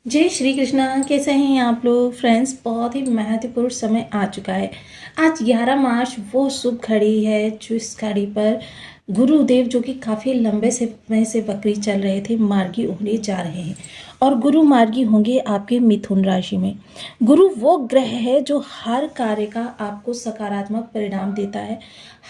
जय श्री कृष्णा। कैसे हैं आप लोग फ्रेंड्स? बहुत ही महत्वपूर्ण समय आ चुका है। आज 11 मार्च वो शुभ घड़ी है जो इस घड़ी पर गुरुदेव जो कि काफ़ी लंबे समय से वक्री चल रहे थे, मार्गी होने जा रहे हैं। और गुरु मार्गी होंगे आपके मिथुन राशि में। गुरु वो ग्रह है जो हर कार्य का आपको सकारात्मक परिणाम देता है,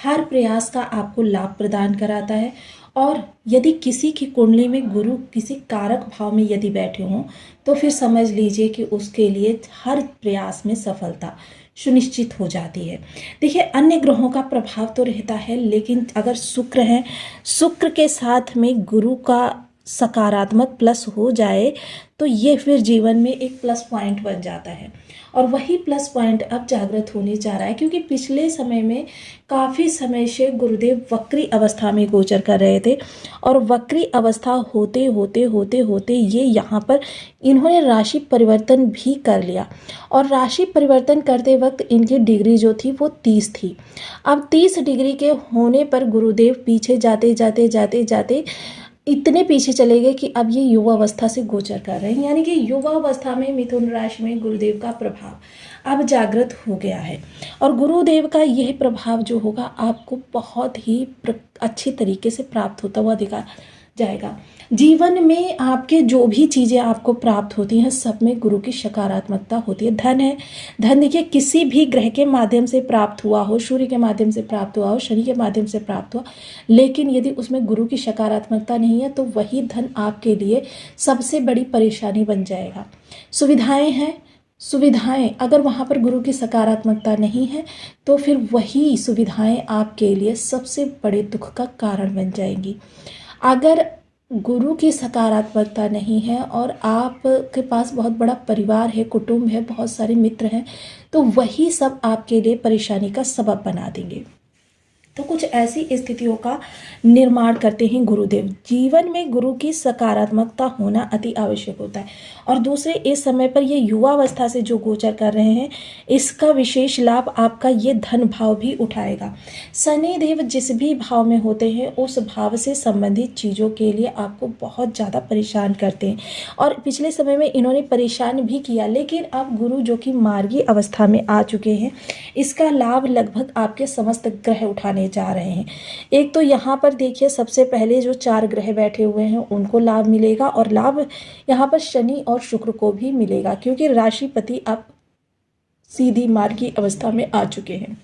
हर प्रयास का आपको लाभ प्रदान कराता है। और यदि किसी की कुंडली में गुरु किसी कारक भाव में यदि बैठे हों तो फिर समझ लीजिए कि उसके लिए हर प्रयास में सफलता सुनिश्चित हो जाती है। देखिए, अन्य ग्रहों का प्रभाव तो रहता है, लेकिन अगर शुक्र है, शुक्र के साथ में गुरु का सकारात्मक प्लस हो जाए तो ये फिर जीवन में एक प्लस पॉइंट बन जाता है। और वही प्लस पॉइंट अब जागृत होने जा रहा है, क्योंकि पिछले समय में काफ़ी समय से गुरुदेव वक्री अवस्था में गोचर कर रहे थे। और वक्री अवस्था होते होते होते होते ये यहाँ पर इन्होंने राशि परिवर्तन भी कर लिया। और राशि परिवर्तन करते वक्त इनकी डिग्री जो थी वो 30 थी। अब 30 डिग्री के होने पर गुरुदेव पीछे जाते जाते जाते जाते इतने पीछे चले गए कि अब ये युवा अवस्था से गोचर कर रहे हैं। यानी कि युवा अवस्था में मिथुन राशि में गुरुदेव का प्रभाव अब जागृत हो गया है। और गुरुदेव का यह प्रभाव जो होगा आपको बहुत ही अच्छी तरीके से प्राप्त होता हुआ दिखा जाएगा। जीवन में आपके जो भी चीज़ें आपको प्राप्त होती हैं सब में गुरु की सकारात्मकता होती है। धन है, धन देखिए किसी भी ग्रह के माध्यम से प्राप्त हुआ हो, सूर्य के माध्यम से प्राप्त हुआ हो, शनि के माध्यम से प्राप्त हुआ, लेकिन यदि उसमें गुरु की सकारात्मकता नहीं है तो वही धन आपके लिए सबसे बड़ी परेशानी बन जाएगा। सुविधाएं हैं, सुविधाएं अगर वहाँ पर गुरु की सकारात्मकता नहीं है तो फिर वही सुविधाएं आपके लिए सबसे बड़े दुख का कारण बन जाएंगी। अगर गुरु की सकारात्मकता नहीं है और आपके पास बहुत बड़ा परिवार है, कुटुंब है, बहुत सारे मित्र हैं, तो वही सब आपके लिए परेशानी का सबब बना देंगे। तो कुछ ऐसी स्थितियों का निर्माण करते हैं गुरुदेव। जीवन में गुरु की सकारात्मकता होना अति आवश्यक होता है। और दूसरे, इस समय पर ये युवा अवस्था से जो गोचर कर रहे हैं इसका विशेष लाभ आपका ये धन भाव भी उठाएगा। शनि देव जिस भी भाव में होते हैं उस भाव से संबंधित चीज़ों के लिए आपको बहुत ज़्यादा परेशान करते हैं। और पिछले समय में इन्होंने परेशान भी किया, लेकिन अब गुरु जो कि मार्गी अवस्था में आ चुके हैं इसका लाभ लगभग आपके समस्त ग्रह उठाने जा रहे हैं। एक तो यहाँ पर देखिए सबसे पहले जो 4 ग्रह बैठे हुए हैं उनको लाभ मिलेगा, और लाभ यहाँ पर शनि और शुक्र को भी मिलेगा, क्योंकि राशिपति अब सीधी मार्गी अवस्था में आ चुके हैं।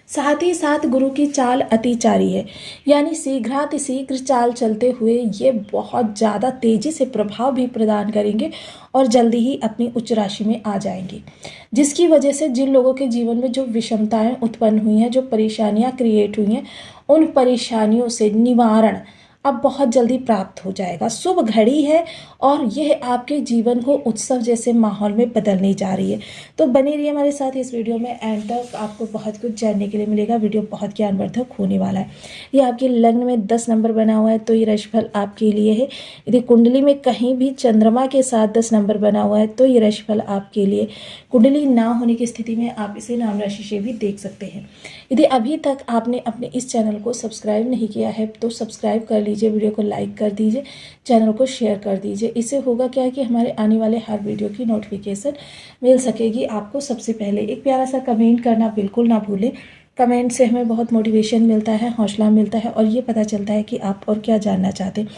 साथ ही साथ गुरु की चाल अतिचारी है, यानी शीघ्र चाल चलते हुए ये बहुत ज़्यादा तेज़ी से प्रभाव भी प्रदान करेंगे और जल्दी ही अपनी उच्च राशि में आ जाएंगे, जिसकी वजह से जिन लोगों के जीवन में जो विषमताएं उत्पन्न हुई हैं, जो परेशानियां क्रिएट हुई हैं, उन परेशानियों से निवारण अब बहुत जल्दी प्राप्त हो जाएगा। शुभ घड़ी है और यह आपके जीवन को उत्सव जैसे माहौल में बदलने जा रही है। तो बने रहिए हमारे साथ इस वीडियो में, एंड तक आपको बहुत कुछ जानने के लिए मिलेगा। वीडियो बहुत ज्ञानवर्धक होने वाला है। ये आपके लग्न में 10 नंबर बना हुआ है तो ये राशिफल आपके लिए है। यदि कुंडली में कहीं भी चंद्रमा के साथ 10 नंबर बना हुआ है तो ये राशिफल आपके लिए। कुंडली ना होने की स्थिति में आप इसे नाम राशि से भी देख सकते हैं। यदि अभी तक आपने अपने इस चैनल को सब्सक्राइब नहीं किया है तो सब्सक्राइब कर लीजिए, वीडियो को लाइक कर दीजिए, चैनल को शेयर कर दीजिए। इससे होगा क्या है कि हमारे आने वाले हर वीडियो की नोटिफिकेशन मिल सकेगी आपको सबसे पहले। एक प्यारा सा कमेंट करना बिल्कुल ना भूलें। कमेंट से हमें बहुत मोटिवेशन मिलता है, हौसला मिलता है और ये पता चलता है कि आप और क्या जानना चाहते हैं।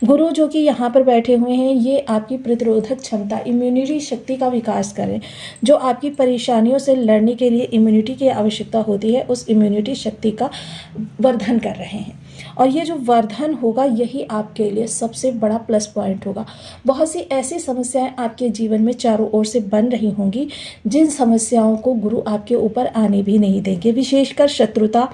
गुरु जो कि यहाँ पर बैठे हुए हैं ये आपकी प्रतिरोधक क्षमता, इम्यूनिटी शक्ति का विकास करें। जो आपकी परेशानियों से लड़ने के लिए इम्यूनिटी की आवश्यकता होती है उस इम्यूनिटी शक्ति का वर्धन कर रहे हैं। और ये जो वर्धन होगा यही आपके लिए सबसे बड़ा प्लस पॉइंट होगा। बहुत सी ऐसी समस्याएं आपके जीवन में चारों ओर से बन रही होंगी जिन समस्याओं को गुरु आपके ऊपर आने भी नहीं देंगे। विशेषकर शत्रुता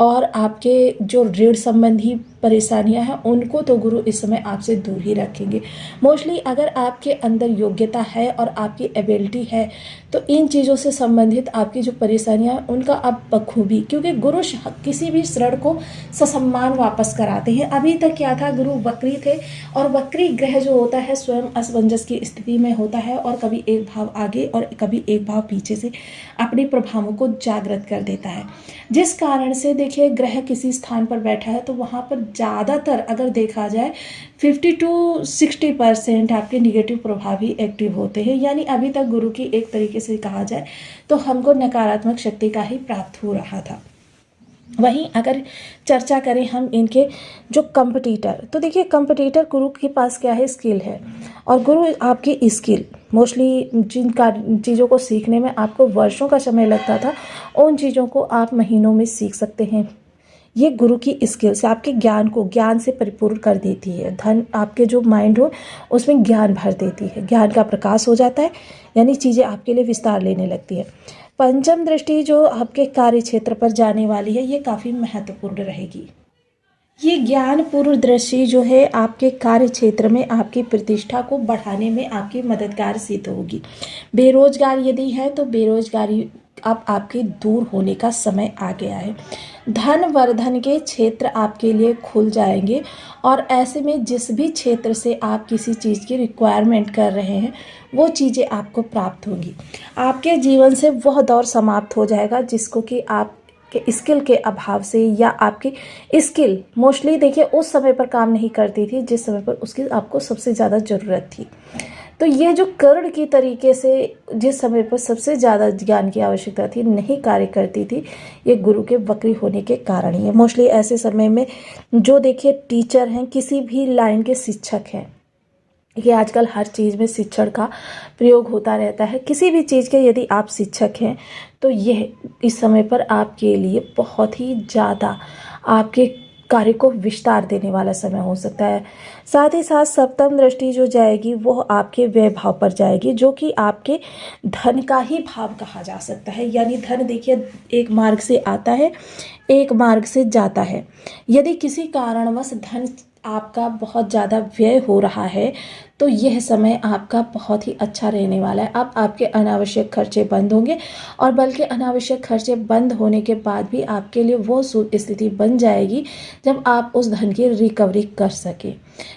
और आपके जो ऋण संबंधी परेशानियां हैं उनको तो गुरु इस समय आपसे दूर ही रखेंगे। मोस्टली अगर आपके अंदर योग्यता है और आपकी एबिलिटी है तो इन चीज़ों से संबंधित आपकी जो परेशानियां हैं उनका आप बखूबी, क्योंकि गुरु किसी भी ऋण को ससम्मान वापस कराते हैं। अभी तक क्या था, गुरु वक्री थे और वक्री ग्रह जो होता है स्वयं असमंजस की स्थिति में होता है और कभी एक भाव आगे और कभी एक भाव पीछे से अपने प्रभावों को जागृत कर देता है। जिस कारण से देखिए ग्रह किसी स्थान पर बैठा है तो वहाँ पर ज़्यादातर अगर देखा जाए 50 to 60% आपके निगेटिव प्रभाव ही एक्टिव होते हैं। यानी अभी तक गुरु की एक तरीके से कहा जाए तो हमको नकारात्मक शक्ति का ही प्राप्त हो रहा था। वहीं अगर चर्चा करें हम इनके जो कंपटीटर, तो देखिए कंपटीटर गुरु के पास क्या है, स्किल है। और गुरु आपकी स्किल मोस्टली जिन चीज़ों को सीखने में आपको वर्षों का समय लगता था, उन चीज़ों को आप महीनों में सीख सकते हैं। ये गुरु की स्किल से आपके ज्ञान को ज्ञान से परिपूर्ण कर देती है। धन आपके जो माइंड हो उसमें ज्ञान भर देती है, ज्ञान का प्रकाश हो जाता है, यानी चीज़ें आपके लिए विस्तार लेने लगती है। पंचम दृष्टि जो आपके कार्य क्षेत्र पर जाने वाली है, ये काफ़ी महत्वपूर्ण रहेगी। ये ज्ञानपूर्ण दृष्टि जो है आपके कार्य क्षेत्र में आपकी प्रतिष्ठा को बढ़ाने में आपकी मददगार सिद्ध होगी। बेरोजगार यदि है तो बेरोजगारी अब आपके दूर होने का समय आ गया है। धन वर्धन के क्षेत्र आपके लिए खुल जाएंगे और ऐसे में जिस भी क्षेत्र से आप किसी चीज़ की रिक्वायरमेंट कर रहे हैं वो चीज़ें आपको प्राप्त होंगी। आपके जीवन से वह दौर समाप्त हो जाएगा जिसको कि आप के स्किल के अभाव से या आपकी स्किल मोस्टली देखिए उस समय पर काम नहीं करती थी जिस समय पर उसकी आपको सबसे ज़्यादा ज़रूरत थी। तो ये जो कर्ण की तरीके से जिस समय पर सबसे ज़्यादा ज्ञान की आवश्यकता थी नहीं कार्य करती थी, ये गुरु के वक्री होने के कारण ही है। मोस्टली ऐसे समय में जो देखिए टीचर हैं, किसी भी लाइन के शिक्षक हैं, ये आजकल हर चीज़ में शिक्षण का प्रयोग होता रहता है। किसी भी चीज़ के यदि आप शिक्षक हैं तो यह इस समय पर आपके लिए बहुत ही ज़्यादा आपके कार्य को विस्तार देने वाला समय हो सकता है। साथ ही साथ सप्तम दृष्टि जो जाएगी वो आपके व्यय भाव पर जाएगी, जो कि आपके धन का ही भाव कहा जा सकता है। यानी धन देखिए एक मार्ग से आता है, एक मार्ग से जाता है। यदि किसी कारणवश धन आपका बहुत ज़्यादा व्यय हो रहा है तो यह समय आपका बहुत ही अच्छा रहने वाला है। अब आपके अनावश्यक खर्चे बंद होंगे और बल्कि अनावश्यक खर्चे बंद होने के बाद भी आपके लिए वो स्थिति बन जाएगी जब आप उस धन की रिकवरी कर सकें।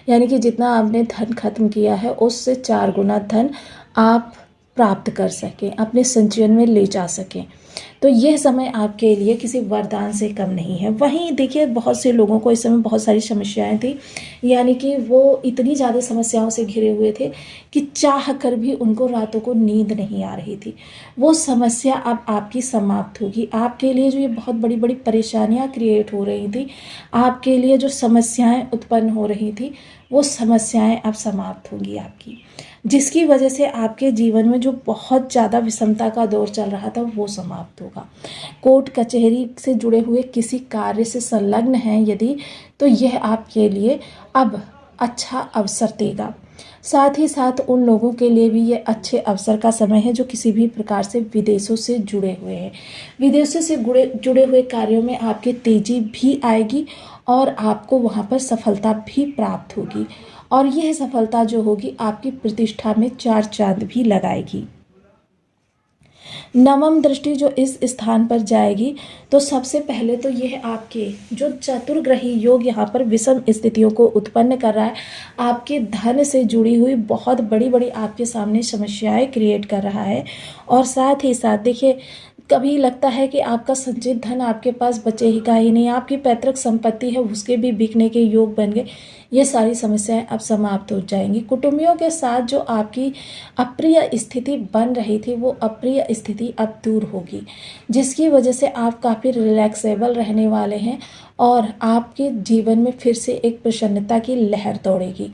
यानी कि जितना आपने धन खत्म किया है उससे 4 गुना धन आप प्राप्त कर सकें, अपने संचयन में ले जा सकें। तो यह समय आपके लिए किसी वरदान से कम नहीं है। वहीं देखिए बहुत से लोगों को इस समय बहुत सारी समस्याएं थी, यानी कि वो इतनी ज़्यादा समस्याओं से घिरे हुए थे कि चाह कर भी उनको रातों को नींद नहीं आ रही थी। वो समस्या अब आपकी समाप्त होगी। आपके लिए जो ये बहुत बड़ी बड़ी परेशानियां क्रिएट हो रही थी, आपके लिए जो समस्याएं उत्पन्न हो रही थी, वो समस्याएं अब समाप्त होंगी आपकी, जिसकी वजह से आपके जीवन में जो बहुत ज़्यादा विषमता का दौर चल रहा था वो समाप्त होगा। कोर्ट कचहरी से जुड़े हुए किसी कार्य से संलग्न हैं यदि, तो यह आपके लिए अब अच्छा अवसर देगा। साथ ही साथ उन लोगों के लिए भी ये अच्छे अवसर का समय है जो किसी भी प्रकार से विदेशों से जुड़े हुए हैं। विदेशों से जुड़े हुए कार्यों में आपकी तेजी भी आएगी और आपको वहाँ पर सफलता भी प्राप्त होगी, और यह सफलता जो होगी आपकी प्रतिष्ठा में 4 चांद भी लगाएगी। नवम दृष्टि जो इस स्थान पर जाएगी तो सबसे पहले तो यह आपके जो चतुर्ग्रही योग यहाँ पर विषम स्थितियों को उत्पन्न कर रहा है, आपके धन से जुड़ी हुई बहुत बड़ी बड़ी आपके सामने समस्याएं क्रिएट कर रहा है। और साथ ही साथ देखिए कभी लगता है कि आपका संचित धन आपके पास बचे ही का ही नहीं, आपकी पैतृक संपत्ति है उसके भी बिकने के योग बन गए। ये सारी समस्याएं अब समाप्त हो जाएंगी। कुटुंबियों के साथ जो आपकी अप्रिय स्थिति बन रही थी वो अप्रिय स्थिति अब दूर होगी, जिसकी वजह से आप काफ़ी रिलैक्सेबल रहने वाले हैं और आपके जीवन में फिर से एक प्रसन्नता की लहर दौड़ेगी।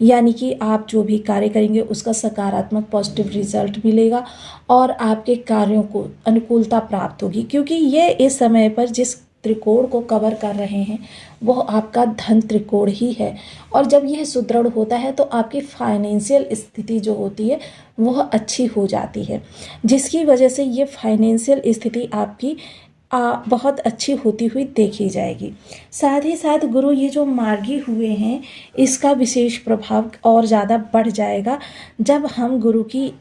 यानी कि आप जो भी कार्य करेंगे उसका सकारात्मक पॉजिटिव रिजल्ट मिलेगा और आपके कार्यों को अनुकूलता प्राप्त होगी, क्योंकि ये इस समय पर जिस त्रिकोण को कवर कर रहे हैं वह आपका धन त्रिकोण ही है। और जब यह सुदृढ़ होता है तो आपकी फाइनेंशियल स्थिति जो होती है वह अच्छी हो जाती है, जिसकी वजह से ये फाइनेंशियल स्थिति आपकी बहुत अच्छी होती हुई देखी जाएगी। साथ ही साथ गुरु ये जो मार्गी हुए हैं इसका विशेष प्रभाव और ज़्यादा बढ़ जाएगा जब हम गुरु की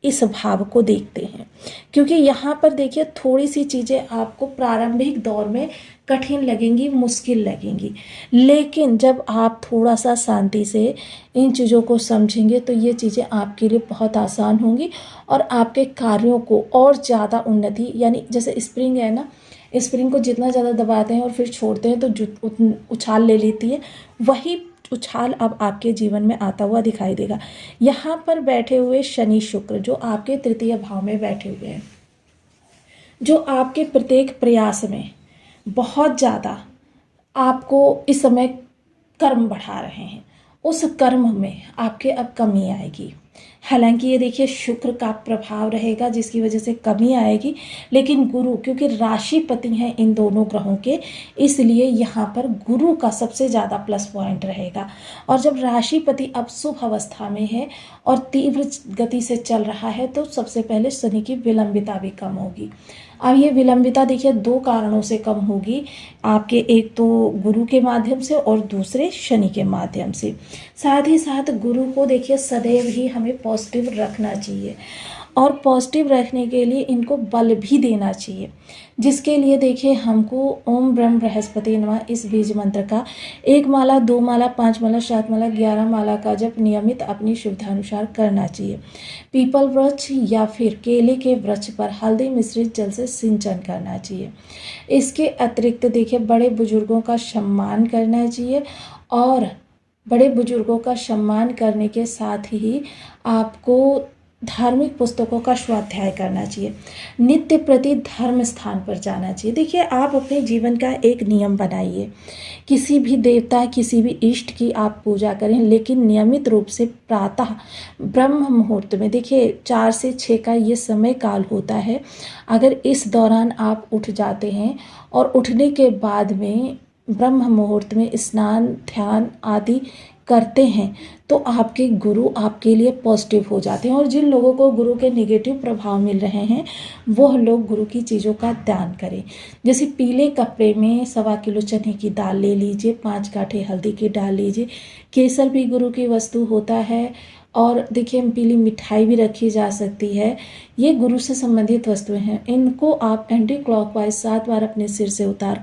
इस भाव को देखते हैं, क्योंकि यहाँ पर देखिए थोड़ी सी चीज़ें आपको प्रारंभिक दौर में कठिन लगेंगी, मुश्किल लगेंगी, लेकिन जब आप थोड़ा सा शांति से इन चीज़ों को समझेंगे तो ये चीज़ें आपके लिए बहुत आसान होंगी और आपके कार्यों को और ज़्यादा उन्नति, यानी जैसे स्प्रिंग है ना, स्प्रिंग को जितना ज़्यादा दबाते हैं और फिर छोड़ते हैं तो उछाल ले लेती है, वही उछाल अब आपके जीवन में आता हुआ दिखाई देगा। यहाँ पर बैठे हुए शनि शुक्र जो आपके तृतीय भाव में बैठे हुए हैं, जो आपके प्रत्येक प्रयास में बहुत ज़्यादा आपको इस समय कर्म बढ़ा रहे हैं, उस कर्म में आपके अब कमी आएगी। हालांकि ये देखिए शुक्र का प्रभाव रहेगा जिसकी वजह से कमी आएगी, लेकिन गुरु क्योंकि राशिपति हैं इन दोनों ग्रहों के, इसलिए यहाँ पर गुरु का सबसे ज़्यादा प्लस पॉइंट रहेगा। और जब राशिपति अब शुभ अवस्था में है और तीव्र गति से चल रहा है तो सबसे पहले शनि की विलंबिता भी कम होगी। अब ये विलंबिता देखिए दो कारणों से कम होगी आपके, एक तो गुरु के माध्यम से और दूसरे शनि के माध्यम से। साथ ही साथ गुरु को देखिए सदैव ही हमें पॉजिटिव रखना चाहिए और पॉजिटिव रखने के लिए इनको बल भी देना चाहिए, जिसके लिए देखिए हमको ओम ब्रह्म बृहस्पति नमः इस बीज मंत्र का 1 माला 2 माला 5 माला 7 माला 11 माला का जप नियमित अपनी सुविधानुसार करना चाहिए। पीपल वृक्ष या फिर केले के वृक्ष पर हल्दी मिश्रित जल से सिंचन करना चाहिए। इसके अतिरिक्त देखिए बड़े बुजुर्गों का सम्मान करना चाहिए और बड़े बुजुर्गों का सम्मान करने के साथ ही आपको धार्मिक पुस्तकों का स्वाध्याय करना चाहिए। नित्य प्रति धर्म स्थान पर जाना चाहिए। देखिए आप अपने जीवन का एक नियम बनाइए, किसी भी देवता किसी भी इष्ट की आप पूजा करें, लेकिन नियमित रूप से प्रातः ब्रह्म मुहूर्त में, देखिए 4 से 6 का ये समय काल होता है, अगर इस दौरान आप उठ जाते हैं और उठने के बाद में ब्रह्म मुहूर्त में स्नान ध्यान आदि करते हैं तो आपके गुरु आपके लिए पॉजिटिव हो जाते हैं। और जिन लोगों को गुरु के नेगेटिव प्रभाव मिल रहे हैं वह लोग गुरु की चीज़ों का दान करें। जैसे पीले कपड़े में 1.25 किलो चने की दाल ले लीजिए, 5 गांठें हल्दी की डाल लीजिए। केसर भी गुरु की वस्तु होता है और देखिए पीली मिठाई भी रखी जा सकती है। ये गुरु से संबंधित वस्तुएं हैं, इनको आप एंटी क्लॉकवाइज 7 बार अपने सिर से उतार कर